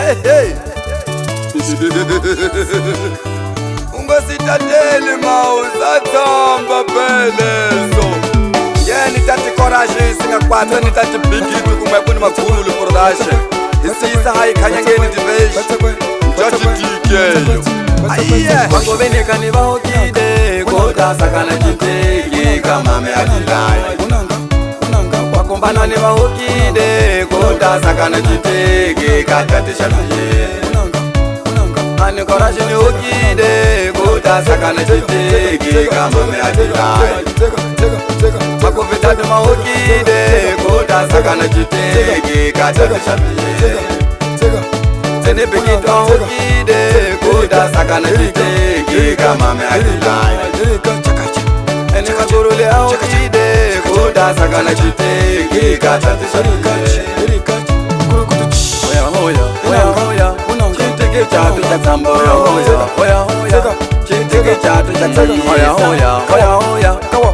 Hey. Ungasitateli mawuzathamba phelezo. Yeni tati courage singakwata ni tati bigiti kumwe kuni makhulu production. Isisa hayi khanya ngeni division. Tati dikeyo. Aiye. Bangobene kani bahokide kodwa sakana kiteki kama me adilai. Wakombana ni bahokide kodwa sakana kiteki kakatisha biye. Ani courage ni hokide kodwa sakana kiteki kama me adilai. Makovitatu mahokide kodwa sakana kiteki kakatisha biye. Tene bekitu mahokide kodwa sakana kiteki kama me adilai. Ene magurule ahokide kodwa sakana kiteki kakatisha biye. Hoya chiteke chatu cha tambo hoya chiteke chatu cha tambo hoya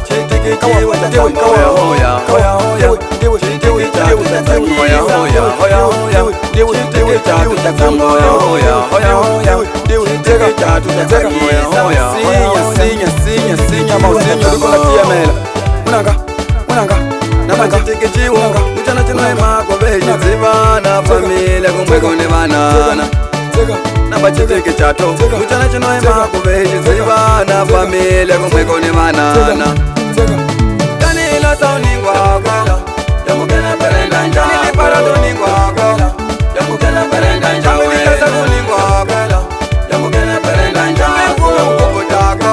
chiteke chiwa cha tambo hoya chiteke chatu cha tambo hoya chiteke chatu cha tambo hoya chiteke chatu cha tambo hoya sinya mausinyo duko na kiamela unanga nama chiteke chiwa mchana chinoe mako beji zivana familia kumweko ne banana namba chiteke chato mchana chinoe mako beji zivana familia kumweko ne banana Danilo sauningwa wako Yamukena perenda njaa Nini parado ningwa wako Yamukena perenda njaa Wikasa kuningwa wako Yamukena perenda njaa Mekuwa mkubu tako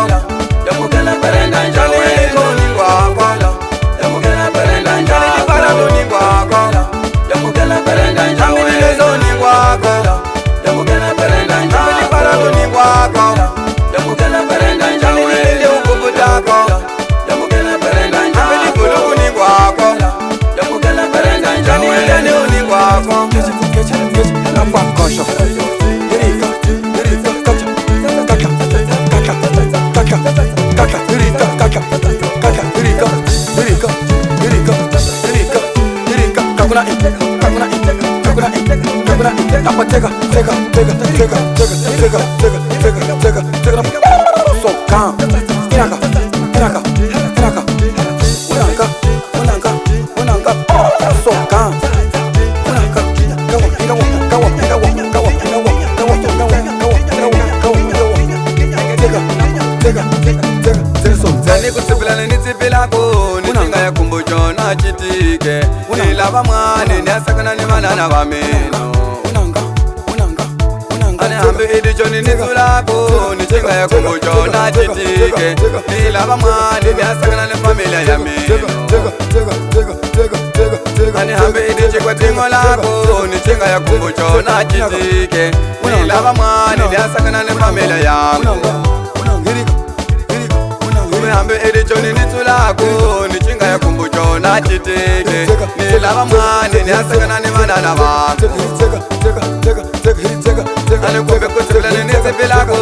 Yamukena perenda njaa Niko ningwa wako Yamukena perenda njaa Nini parado ningwa wako Yamukena perenda njaa Wikasa ningwa wako Yamukena perenda njaa Nini parado ningwa wako Yamukena perenda njaa Niko mkubu tako Yamukena perenda njaa Nini kulugu ningwa wako Yamukena perenda njaa Nini uningwa wako Napa kosho chitike nilava mwane niasakana ni vanana va meno ane hambi idichoni nizulako nichinga ya kumbuchona chitike nilava mwane niasakana ni familia ya meno ane hambi idichikwa tingo lako nichinga ya kumbuchona chitike nilava mwane niasakana ni familia ya meno hambe edichoni nitulako nichinga ya kumbuchona chitike nilava mwane niasakana ni vanana vako ane kumbe kutsivulane nizipilako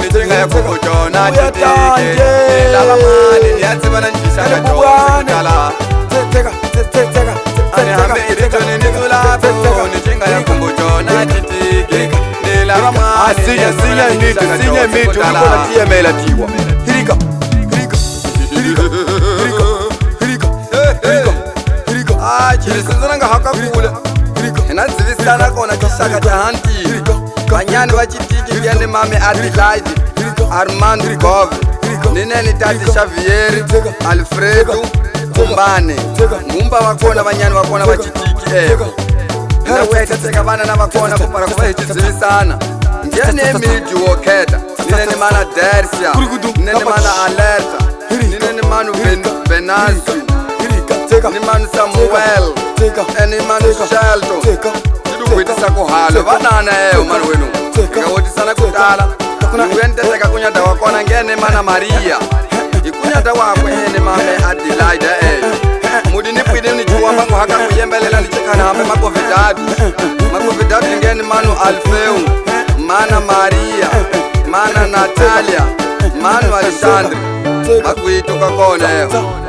nichinga ya kumbuchona chitike nilava mwane niatsivana njishaka chokala ane hambe edichoni nitulako nichinga ya kumbuchona chitike nilava mwane sinya mitu nikona tiemela tiwa hirika chirisizananga hakakule inadzivisana kona chishaka cha hanti vanyani vachitiki vyane mame Adelaide Armand Gove nineni tati Xavier Alfredo Kumbane ngumba vakona vanyani vakona vachitiki evo inakuyaitatseka vana na vakona kupara kuva hichidzivisana njene midi woketa nineni mana Dersia nineni mana Alerta nineni manu Venancio ni manu Samuel ni manu Shelto idukuitisa kuhalo vanana eo manu wenu ikawotisana kutala iwenteteka kunyata wakona ngene mana Maria ikunyata wakwe ene mame Adelaide mudi nipwide nichuwa mangu haka kuyembelela nichekana hambe makovidadu ngene manu Alfeu mana Maria mana Natalia manu Alexandre akuituka kone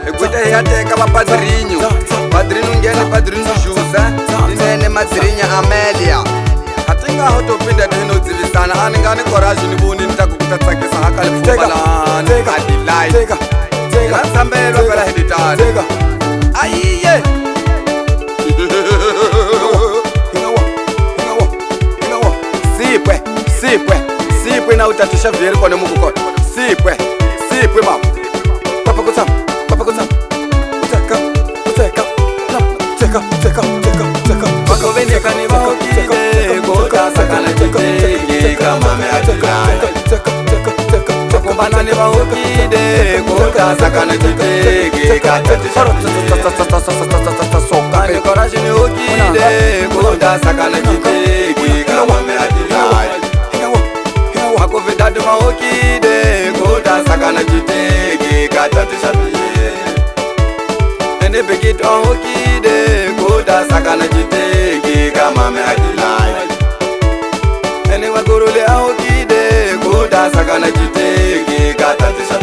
ekuite yateka mapadrinho padrinho ngene padrinho José ninene madrinha Amélia Nga hotopinda teno dzivisana aningani courage ni buni nitakukutsakisa hakale kubalana adilai teka sambelwa phela heditali ayiye Sipwe na utatisha viri kone muku kone Sipwe baba Papa kutsam Uteka Wakovenika ni wakide Kuta sakana jitegi kama me adilai Wakumbana ni wakide Kuta sakana jitegi katatisha Sokani korashi ni wakide Kuta sakana jitegi kama me adilai Wakovidadu mawokide Kuta sakana jitegi katatisha Nene begitu mawokide Kuta sakana jitegi kama me adilai Nene wagurule mawokide Kuta sakana jitegi katatisha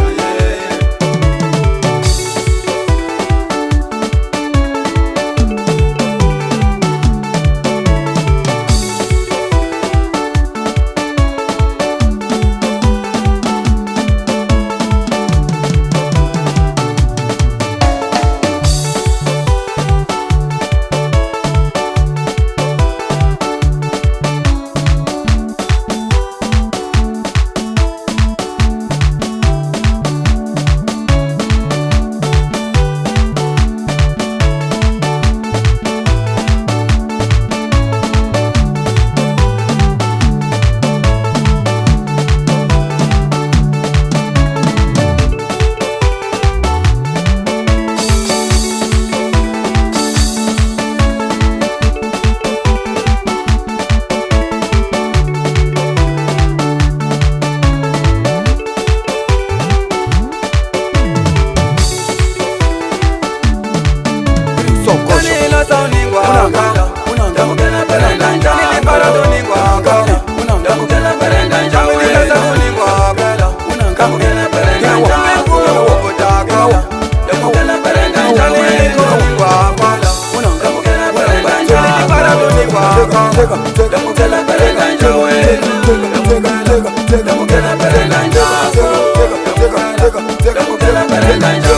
Take